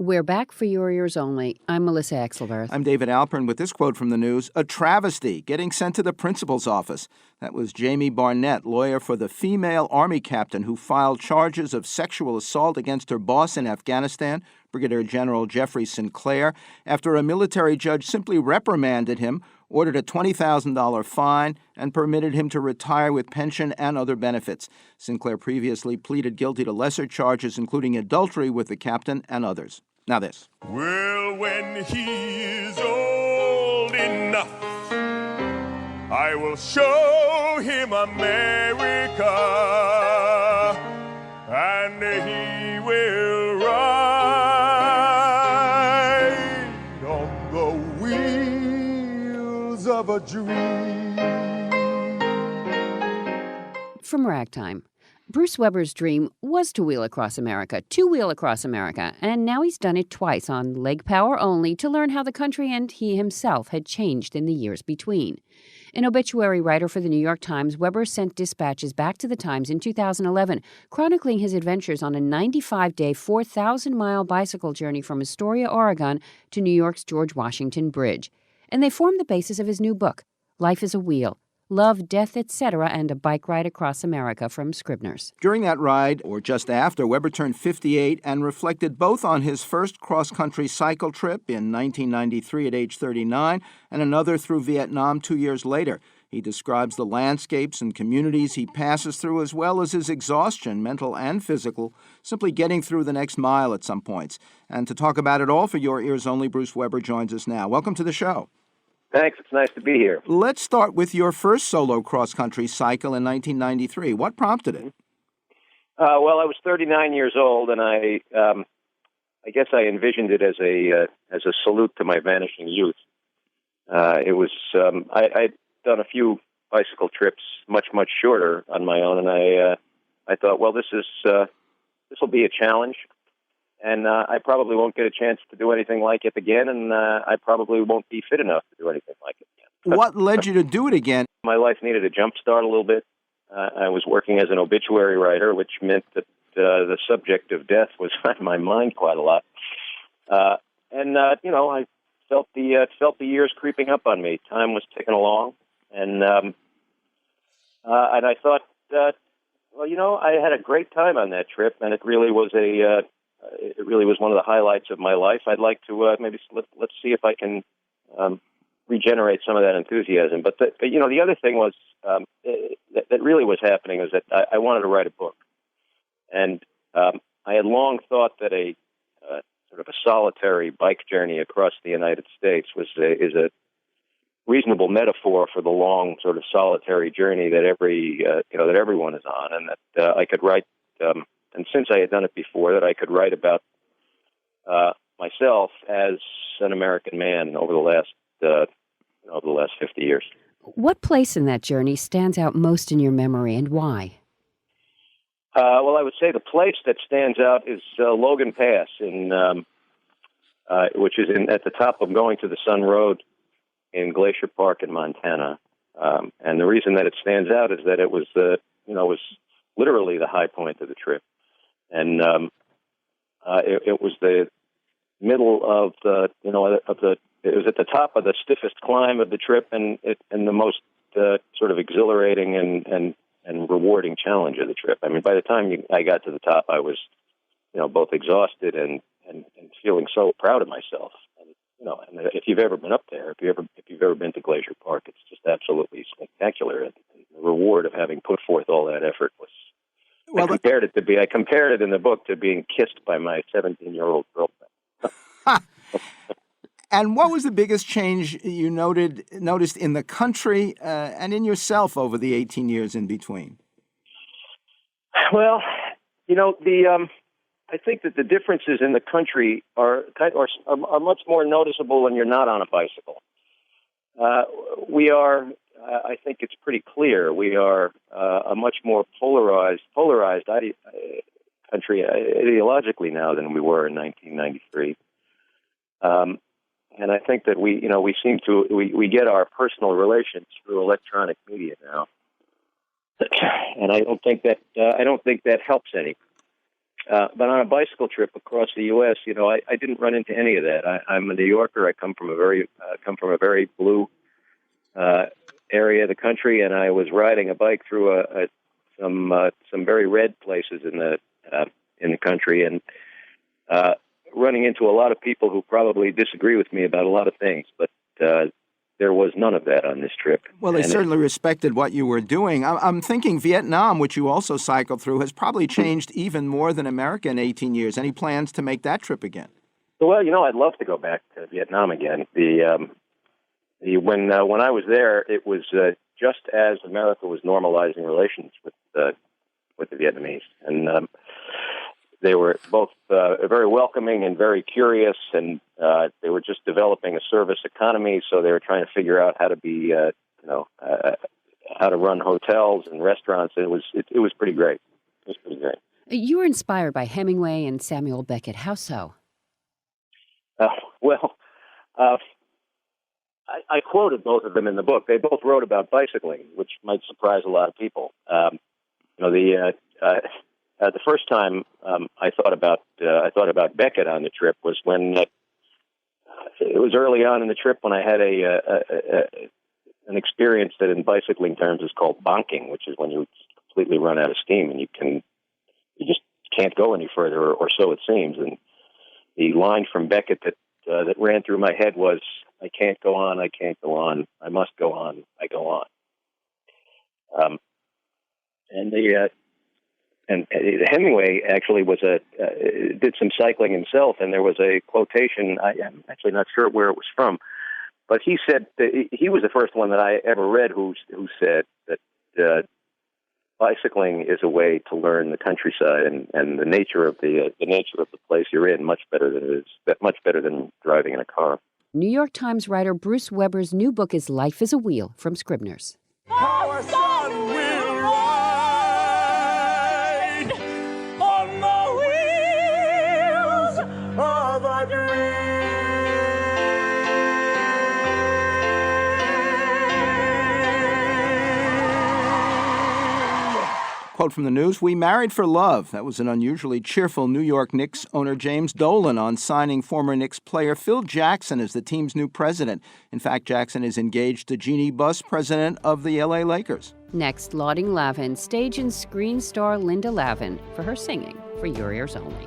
We're back for your ears only. I'm Melissa Exelberth. I'm David Alpern with this quote from the news: "A travesty, getting sent to the principal's office." That was Jamie Barnett, lawyer for the female Army captain who filed charges of sexual assault against her boss in Afghanistan, Brigadier General Jeffrey Sinclair, after a military judge simply reprimanded him, ordered a $20,000 fine, and permitted him to retire with pension and other benefits. Sinclair previously pleaded guilty to lesser charges, including adultery with the captain and others. Now this. Well, when he is old enough, I will show him America, and he will ride on the wheels of a dream. From Ragtime. Bruce Weber's dream was to wheel across America, and now he's done it twice on leg power only to learn how the country and he himself had changed in the years between. An obituary writer for the New York Times, Weber sent dispatches back to the Times in 2011, chronicling his adventures on a 95-day, 4,000-mile bicycle journey from Astoria, Oregon, to New York's George Washington Bridge. And they formed the basis of his new book, Life is a Wheel: Love, Death, Etc., and a Bike Ride Across America from Scribner's. During that ride, or just after, Weber turned 58 and reflected both on his first cross-country cycle trip in 1993 at age 39 and another through Vietnam 2 years later. He describes the landscapes and communities he passes through, as well as his exhaustion, mental and physical, simply getting through the next mile at some points. And to talk about it all for your ears only, Bruce Weber joins us now. Welcome to the show. Thanks. It's nice to be here. Let's start with your first solo cross-country cycle in 1993. What prompted it? Well, I was 39 years old, and I guess I envisioned it as a salute to my vanishing youth. It was I'd done a few bicycle trips, much shorter on my own, and I thought, well, this will be a challenge. And I probably won't get a chance to do anything like it again, and I probably won't be fit enough to do anything like it again. What led you to do it again? My life needed a jump start a little bit. I was working as an obituary writer, which meant that the subject of death was on my mind quite a lot. I felt the years creeping up on me. Time was ticking along, and I thought, I had a great time on that trip, and it really was one of the highlights of my life. I'd like to maybe let's see if I can regenerate some of that enthusiasm. But the other thing was that really was happening is that I wanted to write a book, and I had long thought that a sort of a solitary bike journey across the United States is a reasonable metaphor for the long sort of solitary journey that that everyone is on, and that I could write. And since I had done it before, that I could write about myself as an American man over the last 50 years. What place in that journey stands out most in your memory, and why? Well, I would say the place that stands out is Logan Pass, which is at the top of Going to the Sun Road in Glacier Park in Montana. And the reason that it stands out is that it was was literally the high point of the trip. And it was the middle of it was at the top of the stiffest climb of the trip, and the most sort of exhilarating and rewarding challenge of the trip. I mean, by the time I got to the top, I was both exhausted and feeling so proud of myself. And if you've ever been up there, if you've ever been to Glacier Park, it's just absolutely spectacular. And the reward of having put forth all that effort was. Well, I compared it in the book to being kissed by my 17-year-old girlfriend. And what was the biggest change you noticed in the country and in yourself over the 18 years in between? Well, I think that the differences in the country are much more noticeable when you're not on a bicycle. We are. I think it's pretty clear we are a much more polarized country ideologically now than we were in 1993. And I think that we get our personal relations through electronic media now, and I don't think that helps any. But on a bicycle trip across the U.S., I didn't run into any of that. I'm a New Yorker. I come from a very blue area of the country, and I was riding a bike through some very red places in the country, and running into a lot of people who probably disagree with me about a lot of things, but there was none of that on this trip. Well, they certainly respected what you were doing. I'm thinking Vietnam, which you also cycled through, has probably changed even more than America in 18 years. Any plans to make that trip again? Well, I'd love to go back to Vietnam again. When I was there, it was just as America was normalizing relations with the Vietnamese, and they were both very welcoming and very curious, and they were just developing a service economy, so they were trying to figure out how to be, how to run hotels and restaurants. It was pretty great. It was pretty great. You were inspired by Hemingway and Samuel Beckett. How so? I quoted both of them in the book. They both wrote about bicycling, which might surprise a lot of people. The first time I thought about Beckett on the trip was when it was early on in the trip when I had an experience that in bicycling terms is called bonking, which is when you completely run out of steam and you just can't go any further, or so it seems. And the line from Beckett that ran through my head was, "I can't go on, I can't go on, I must go on, I go on." And Hemingway actually did some cycling himself, and there was a quotation. I'm actually not sure where it was from, but he said that he was the first one that I ever read who said that bicycling is a way to learn the countryside and the nature of the place you're in much better than driving in a car. New York Times writer Bruce Weber's new book is Life is a Wheel from Scribner's. Our sun will ride on the wheels of a dream. Quote from the news, "We married for love." That was an unusually cheerful New York Knicks owner James Dolan on signing former Knicks player Phil Jackson as the team's new president. In fact, Jackson is engaged to Jeannie Buss, president of the LA Lakers. Next, lauding Lavin, stage and screen star Linda Lavin for her singing for Your Ears Only.